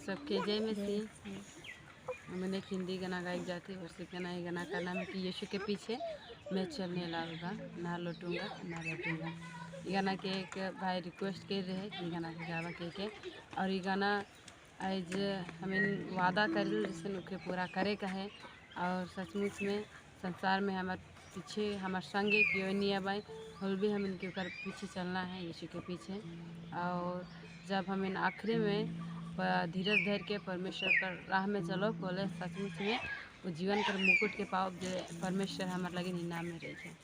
सबके जय मसीह। मैंने एक हिंदी गाना गायक जाती और से गाना ये गाना का नाम है कि यीशु के पीछे मैं चलने लगूँगा, ना लौटूंगा ना लौटूंगा। ये गाना के एक भाई रिक्वेस्ट कर रहे हैं कि गाना के गावा के और ये गाना आज हमें वादा कर जैसे उनके पूरा करे का है और सचमुच में संसार में हमारे पीछे हमारे संगे क्यों नहीं आए होल भी हम इनके ऊपर पीछे चलना है यीशु के पीछे। और जब हम इन आखिरी में धीरज धैर्य के परमेश्वर कर राह में चलो बोले सचमुच में वो जीवन कर मुकुट के पाओ जो परमेश्वर हमारे लगे इनाम में रह जाए।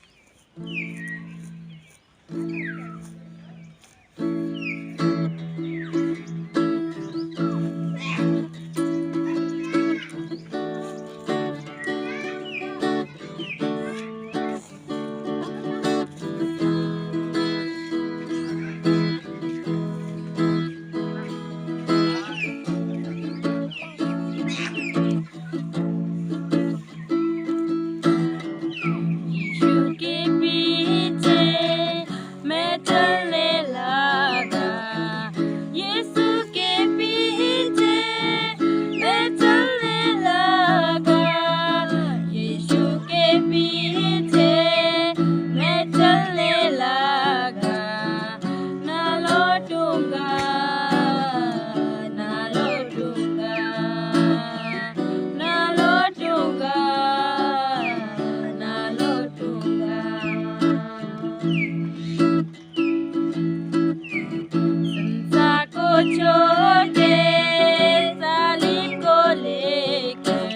छोड़ के सालिम को लेकर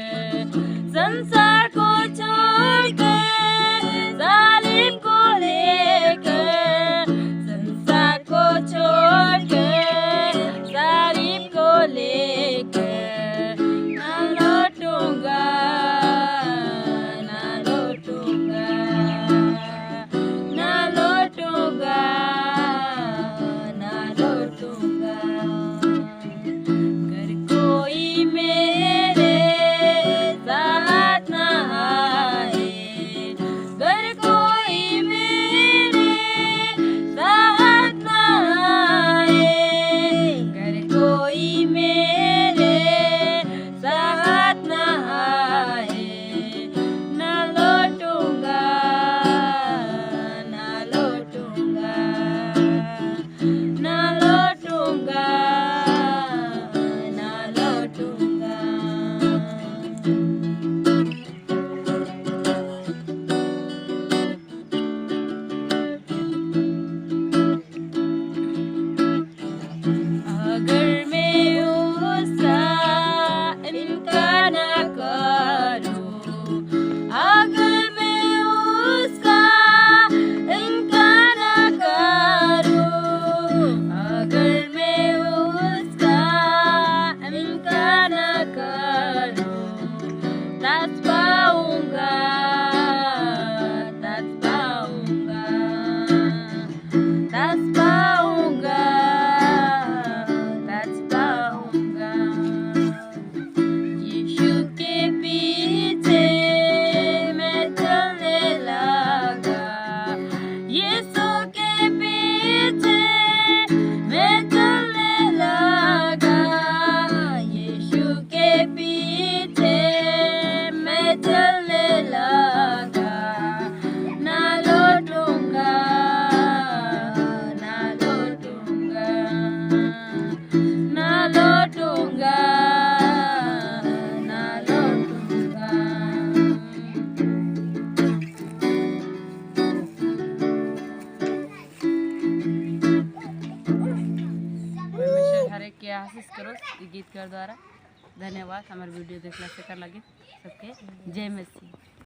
संसार को छोड़ के सालिम को लेकर संसार को छोड़ के सालिम को लेकर ना लौटूंगा ना लौटूंगा ना लौटूंगा ना लौटूंगा। अगर कोई मेरे साथ ना आए, अगर कोई मेरे साथ ना आए, अगर कोई मेरे साथ ना आए, ना लौटूंगा ना लौटूंगा ना लौटूंगा ना लौटूंगा। अगर मैं उसका इनकार ना करूं, अगर मैं उसका इनकार ना करूं, अगर मैं उसका इनकार ना करूं, तब पाऊंगा तब पाऊंगा तब पाऊंगा तब पाऊंगा। यीशु के पीछे मैं चलने लगा, यीशु के पीछे मैं चलने लगा, यीशु के पीछे मैं चलने लगा, ना लौटूंगा ना लौटूंगा ना लौटूंगा ना लौटूंगा। परमेश्वर हर एक के आशीष करो गीतकार द्वारा। धन्यवाद हमारे वीडियो देखने से कर लगे सबके जय मसीह।